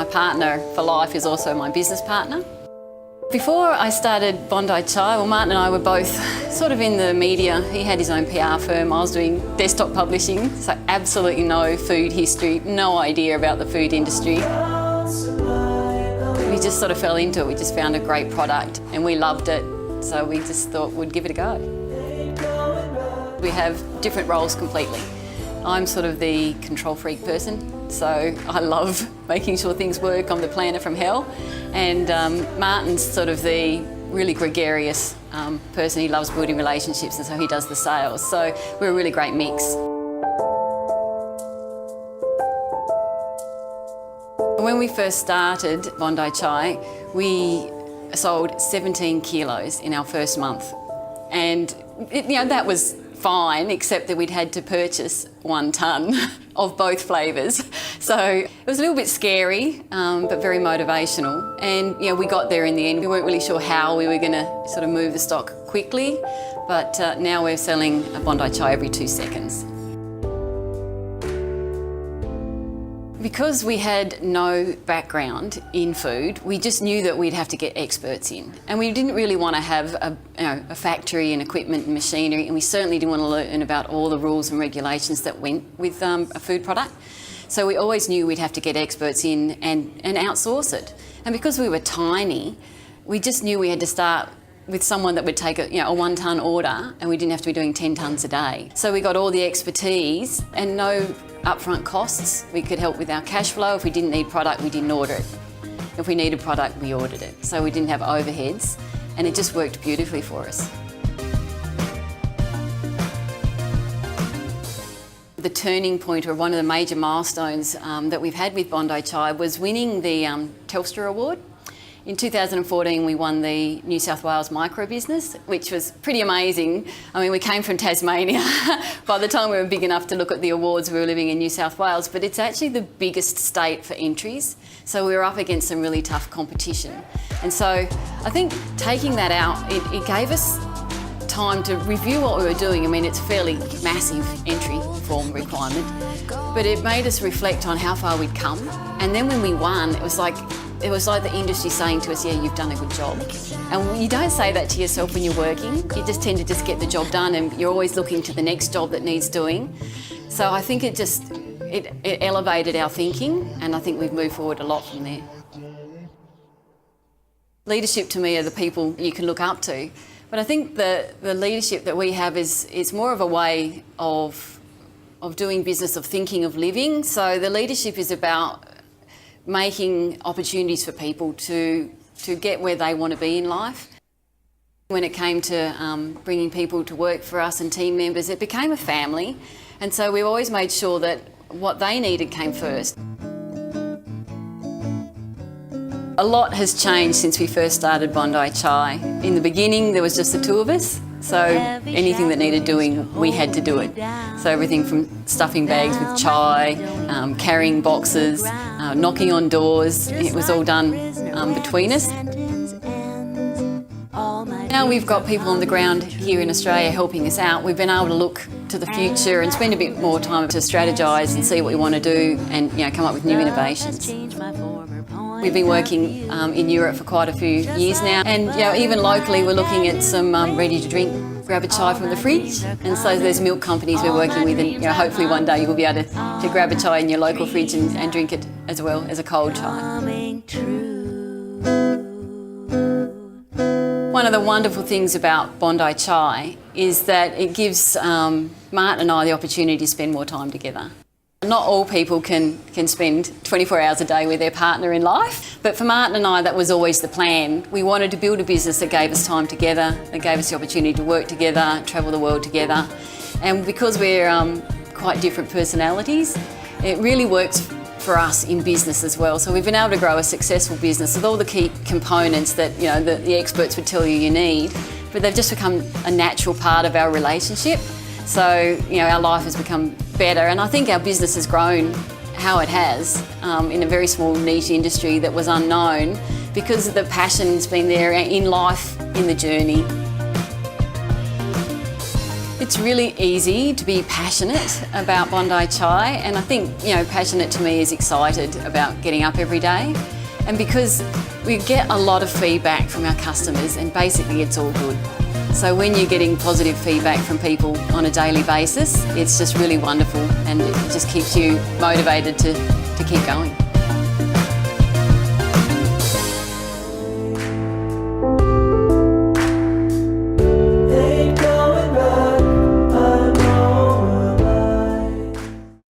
partner for life is also my business partner. Before I started Bondi Chai, well, Martin and I were both sort of in the media. He had his own PR firm, I was doing desktop publishing, so absolutely no food history, no idea about the food industry. We just sort of fell into it. We just found a great product and we loved it, so we just thought we'd give it a go. We have different roles completely. I'm sort of the control freak person, so I love making sure things work. I'm the planner from hell. And Martin's sort of the really gregarious person. He loves building relationships, and so he does the sales. So we're a really great mix. When we first started Bondi Chai, we sold 17 kilos in our first month. And that was fine, except that we'd had to purchase 1 tonne of both flavours. So it was a little bit scary, but very motivational. And we got there in the end. We weren't really sure how we were going to sort of move the stock quickly, but now we're selling a Bondi Chai every 2 seconds. Because we had no background in food, we just knew that we'd have to get experts in. And we didn't really want to have a factory and equipment and machinery, and we certainly didn't want to learn about all the rules and regulations that went with a food product. So we always knew we'd have to get experts in and outsource it. And because we were tiny, we just knew we had to start with someone that would take a 1 tonne order, and we didn't have to be doing 10 tonnes a day. So we got all the expertise and no upfront costs. We could help with our cash flow. If we didn't need product, we didn't order it. If we needed product, we ordered it. So we didn't have overheads, and it just worked beautifully for us. The turning point, or one of the major milestones that we've had with Bondi Chai, was winning the Telstra Award. In 2014, we won the New South Wales Micro Business, which was pretty amazing. I mean, we came from Tasmania. By the time we were big enough to look at the awards, we were living in New South Wales, but it's actually the biggest state for entries. So we were up against some really tough competition. And so I think taking that out, it gave us time to review what we were doing. I mean, it's a fairly massive entry form requirement, but it made us reflect on how far we'd come. And then when we won, it was like the industry saying to us, yeah, you've done a good job. And you don't say that to yourself when you're working. You just tend to just get the job done, and you're always looking to the next job that needs doing. So I think it elevated our thinking, and I think we've moved forward a lot from there. Leadership to me are the people you can look up to. But I think the leadership that we have is more of a way of doing business, of thinking, of living. So the leadership is about making opportunities for people to get where they want to be in life. When it came to bringing people to work for us and team members, it became a family. And so we always made sure that what they needed came first. A lot has changed since we first started Bondi Chai. In the beginning, there was just the 2 of us. So anything that needed doing, we had to do it. So everything from stuffing bags with chai, carrying boxes, knocking on doors, it was all done between us. Now we've got people on the ground here in Australia helping us out. We've been able to look to the future and spend a bit more time to strategise and see what we want to do and come up with new innovations. We've been working in Europe for quite a few years now, and even locally we're looking at some ready-to-drink grab a chai from the fridge. And so there's milk companies we're working with, and hopefully one day you'll be able to grab a chai in your local fridge and drink it as well as a cold chai. One of the wonderful things about Bondi Chai is that it gives Martin and I the opportunity to spend more time together. Not all people can spend 24 hours a day with their partner in life, but for Martin and I, that was always the plan. We wanted to build a business that gave us time together, that gave us the opportunity to work together, travel the world together. And because we're quite different personalities, it really works for us in business as well. So we've been able to grow a successful business with all the key components that the experts would tell you need, but they've just become a natural part of our relationship. So our life has become better, and I think our business has grown how it has in a very small niche industry that was unknown because the passion's been there in life, in the journey. It's really easy to be passionate about Bondi Chai, and I think, passionate to me is excited about getting up every day. And because we get a lot of feedback from our customers, and basically it's all good. So when you're getting positive feedback from people on a daily basis, it's just really wonderful, and it just keeps you motivated to keep going.